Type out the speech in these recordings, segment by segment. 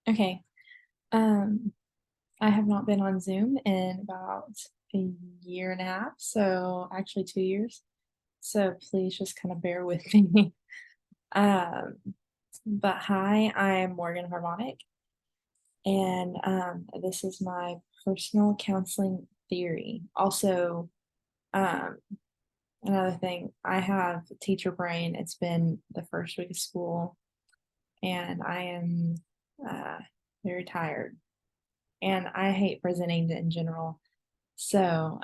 Okay. Um, I have not been on Zoom in about a year and a half, so actually 2 years. So please just kind of bear with me. Um, but hi, I'm Morgan Harmonic, and this is my personal counseling theory. Also, um, another thing, I have teacher brain. It's been the first week of school, and I am uh, very tired. And I hate presenting in general. So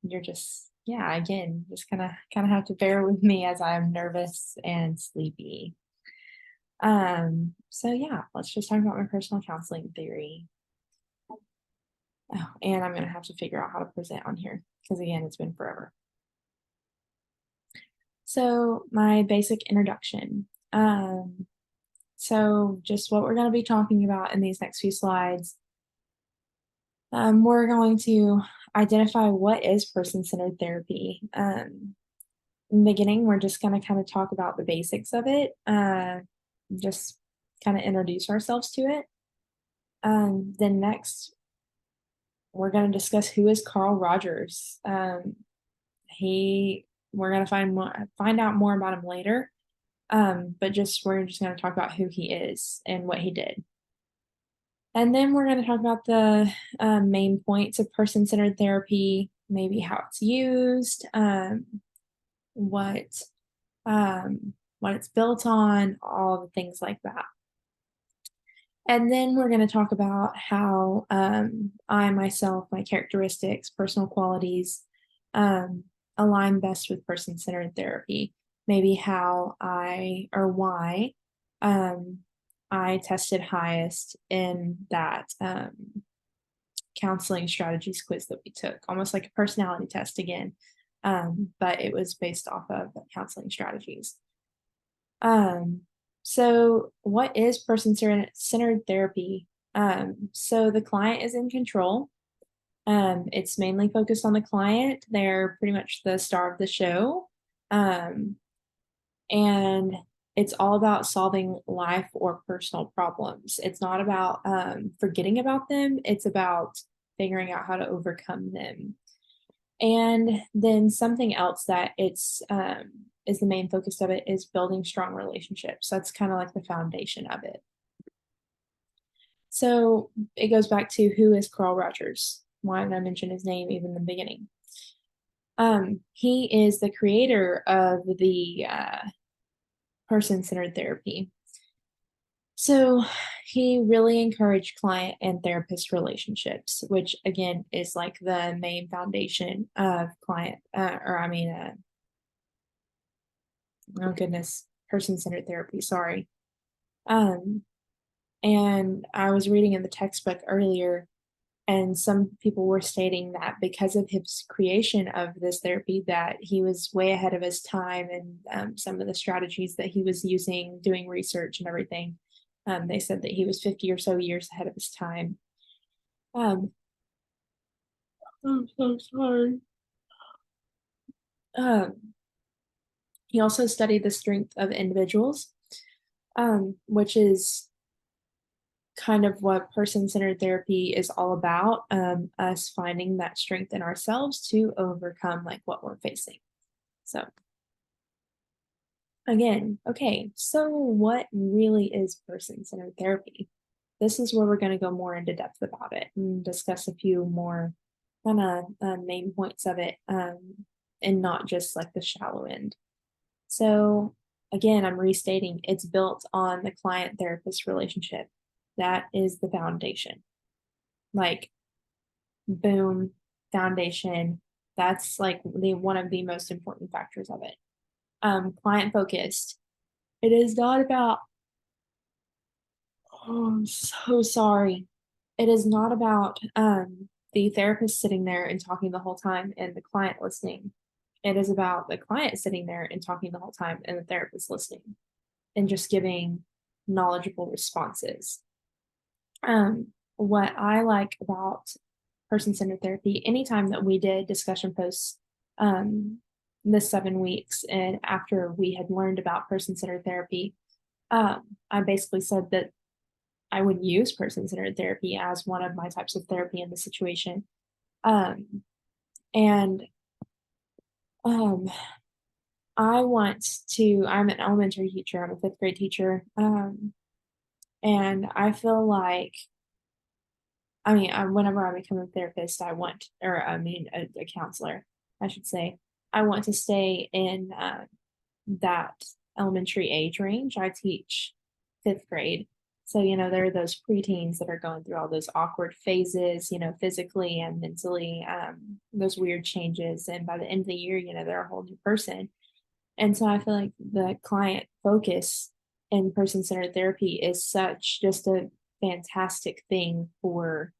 you're just yeah, again, just kind of have to bear with me as I'm nervous and sleepy. So yeah, let's just talk about my personal counseling theory. Oh, and I'm gonna have to figure out how to present on here because again, it's been forever. So my basic introduction. So just what we're gonna be talking about in these next few slides. We're going to identify what is person-centered therapy. In the beginning, we're just going to kind of talk about the basics of it, just kind of introduce ourselves to it. Then next, we're going to discuss who is Carl Rogers. He, we're going to find out more about him later. But we're just going to talk about who he is and what he did. And then we're going to talk about the main points of person-centered therapy, maybe how it's used, what what it's built on, all the things like that. And then we're going to talk about how I myself, my characteristics, personal qualities um, align best with person centered therapy. Maybe how I or why um, I tested highest in that counseling strategies quiz that we took, almost like a personality test again, but it was based off of counseling strategies. Um, so what is person-centered therapy? So the client is in control. It's mainly focused on the client. They're pretty much the star of the show. Um, and it's all about solving life or personal problems. It's not about forgetting about them. It's about figuring out how to overcome them. And then something else that it's is the main focus of it is building strong relationships. That's kind of like the foundation of it. So it goes back to who is Carl Rogers? Why did I mention his name even in the beginning? He is the creator of the person-centered therapy. So he really encouraged client and therapist relationships, which again is like the main foundation of client, or I mean, oh goodness, person-centered therapy, sorry. Um, and I was reading in the textbook earlier, and some people were stating that because of his creation of this therapy, that he was way ahead of his time and some of the strategies that he was using, doing research and everything. They said that he was 50 or so years ahead of his time. Um, I'm so sorry. Um, he also studied the strength of individuals, which is kind of what person-centered therapy is all about, us finding that strength in ourselves to overcome like what we're facing. So again, okay, so what really is person-centered therapy? This is where we're going to go more into depth about it and discuss a few more kind of main points of it, and not just like the shallow end. So again, I'm restating it's built on the client therapist relationship. That is the foundation. Like boom, foundation. That's like the one of the most important factors of it. Client focused. It is not about, oh, I'm so sorry. It is not about the therapist sitting there and talking the whole time and the client listening. It is about the client sitting there and talking the whole time and the therapist listening and just giving knowledgeable responses. What I like about person-centered therapy, anytime that we did discussion posts um, this 7 weeks and after we had learned about person-centered therapy, I basically said that I would use person-centered therapy as one of my types of therapy in the situation. Um, and um, I'm an elementary teacher, I'm a fifth grade teacher. And I feel like, whenever I become a therapist, a counselor, I should say, I want to stay in that elementary age range. I teach fifth grade. So, there are those preteens that are going through all those awkward phases, physically and mentally, those weird changes. And by the end of the year, they're a whole new person. And so I feel like the client focus in person centered therapy is such just a fantastic thing for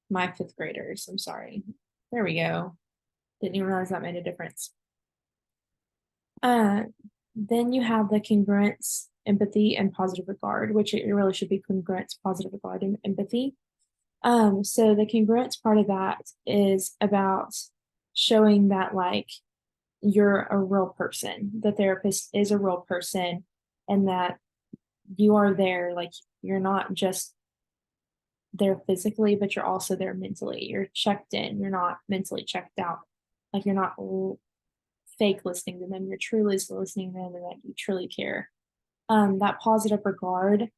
my fifth graders. I'm sorry. There we go. Didn't even realize that made a difference. Uh, then you have the congruence, empathy, and positive regard, which it really should be congruence, positive regard, and empathy. So the congruence part of that is about showing that like you're a real person. The therapist is a real person, and that you are there, like you're not just there physically, but you're also there mentally. You're checked in, you're not mentally checked out. Like you're not fake listening to them, you're truly listening to them and that you truly care. That positive regard,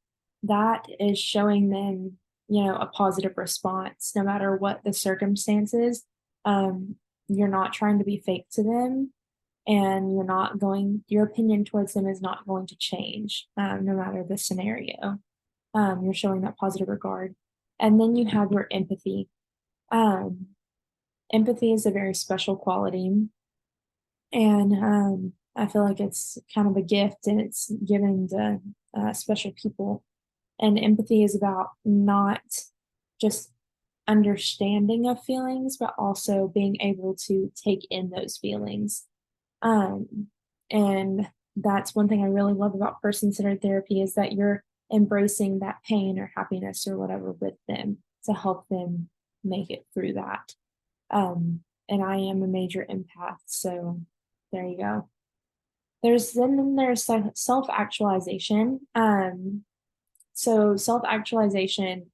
that is showing them, a positive response no matter what the circumstances. Um, you're not trying to be fake to them, and your opinion towards them is not going to change, no matter the scenario. You're showing that positive regard. And then you have your empathy. Um, Empathy is a very special quality, and I feel like it's kind of a gift, and it's given to special people. And empathy is about not just understanding of feelings, but also being able to take in those feelings. Um, and that's one thing I really love about person centered therapy is that you're embracing that pain or happiness or whatever with them to help them make it through that. And I am a major empath, so there you go. There's self actualization. So self actualization,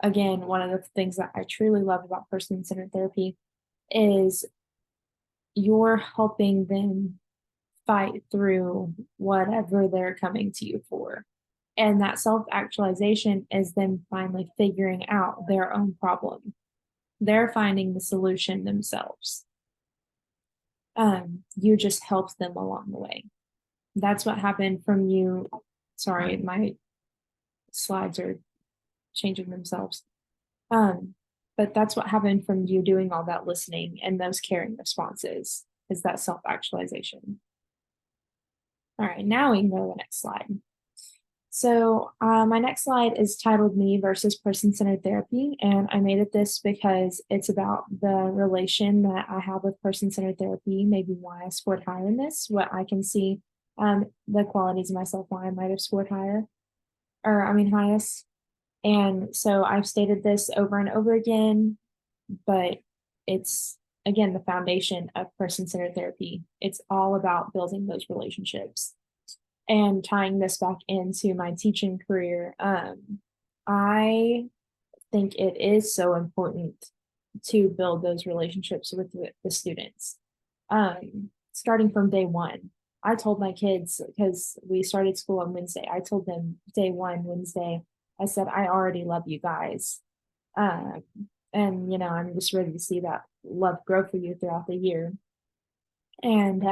again, one of the things that I truly love about person centered therapy is you're helping them fight through whatever they're coming to you for. And that self actualization is them finally figuring out their own problem. They're finding the solution themselves. You just help them along the way. That's what happened from you. Sorry, my slides are changing themselves. But that's what happened from you doing all that listening and those caring responses is that self actualization. All right, now we can go to the next slide. So my next slide is titled Me versus Person-Centered Therapy, and I made it this because it's about the relation that I have with person-centered therapy, maybe why I scored higher in this, what I can see, the qualities of myself, why I might have scored higher, highest. And so I've stated this over and over again, but it's, again, the foundation of person-centered therapy. It's all about building those relationships. And tying this back into my teaching career, I think it is so important to build those relationships with the students. Starting from day one, I told my kids, because we started school on Wednesday, I told them day one, Wednesday, I said, I already love you guys. And, I'm just ready to see that love grow for you throughout the year. And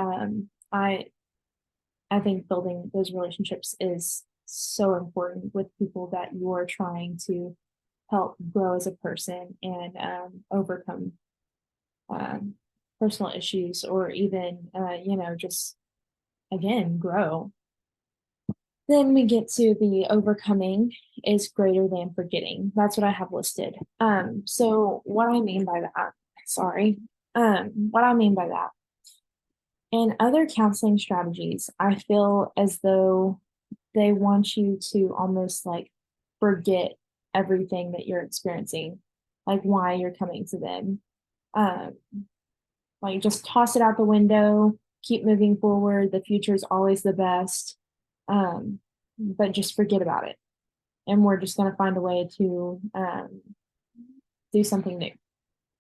I think building those relationships is so important with people that you're trying to help grow as a person and overcome um, personal issues or even, just again, grow. Then we get to the overcoming is greater than forgetting. That's what I have listed. So what I mean by that, what I mean by that in other counseling strategies, I feel as though they want you to almost like forget everything that you're experiencing, like why you're coming to them. Um, like just toss it out the window, keep moving forward. The future is always the best, but just forget about it. and we're just going to find a way to do something new,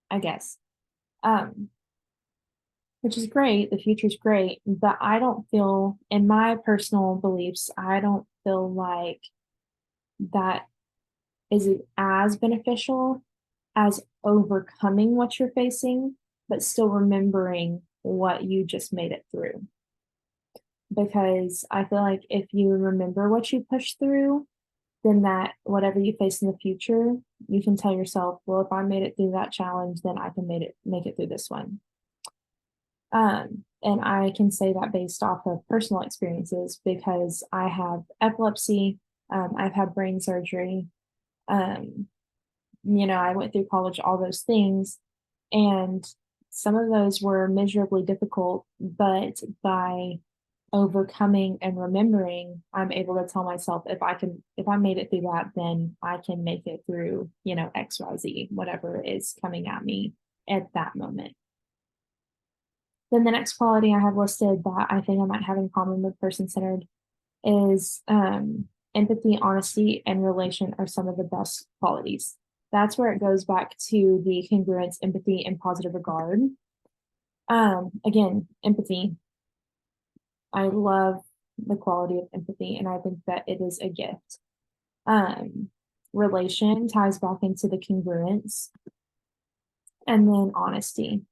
I guess. Um, which is great. The future's great, but I don't feel, in my personal beliefs, I don't feel like that is as beneficial as overcoming what you're facing, but still remembering what you just made it through. Because I feel like if you remember what you pushed through, then that whatever you face in the future, you can tell yourself, well, if I made it through that challenge, then I can make it through this one. And I can say that based off of personal experiences because I have epilepsy, I've had brain surgery, um, I went through college, all those things, and some of those were miserably difficult, but by overcoming and remembering, I'm able to tell myself if I made it through that, then I can make it through, XYZ, whatever is coming at me at that moment. Then the next quality I have listed that I think I might have in common with person centered is empathy, honesty, and relation are some of the best qualities. That's where it goes back to the congruence, empathy, and positive regard. Again, empathy. I love the quality of empathy, and I think that it is a gift. Um, Relation ties back into the congruence, and then honesty.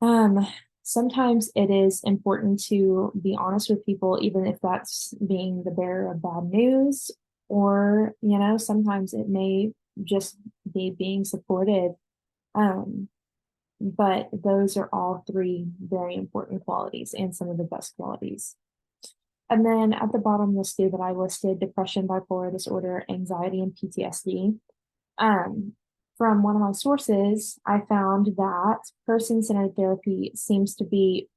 Um, Sometimes it is important to be honest with people, even if that's being the bearer of bad news, or, sometimes it may just be being supportive. Um, but those are all three very important qualities and some of the best qualities. And then at the bottom listed that I listed depression, bipolar disorder, anxiety, and PTSD. Um, from one of my sources, I found that person centered therapy seems to be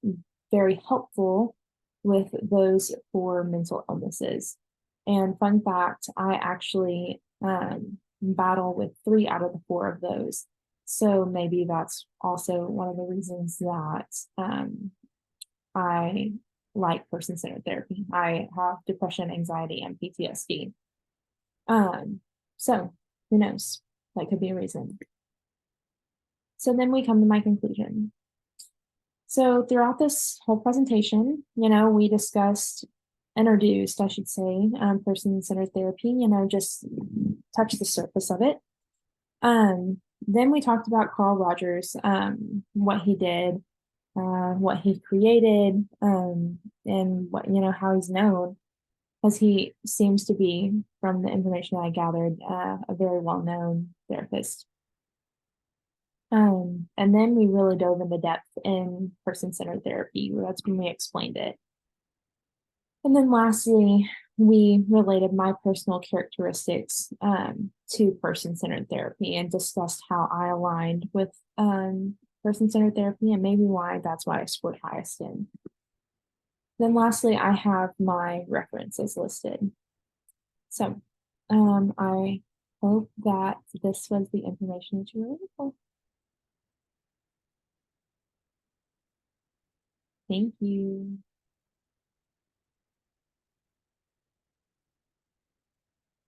very helpful with those for mental illnesses. And fun fact, I actually battle with 3 out of the 4 of those. So maybe that's also one of the reasons that I like person centered therapy. I have depression, anxiety, and PTSD. Um, so who knows? That could be a reason. So then we come to my conclusion. So throughout this whole presentation, we introduced, I should say, person-centered therapy, just touch the surface of it. Then we talked about Carl Rogers, what he did, what he created, and what, how he's known, because he seems to be, from the information I gathered, a very well-known therapist. And then we really dove into depth in person-centered therapy. That's when we explained it. And then lastly, we related my personal characteristics to person-centered therapy and discussed how I aligned with person-centered therapy and maybe why that's why I scored highest in. Then lastly, I have my references listed. So I hope that this was the information that you were looking for. Thank you.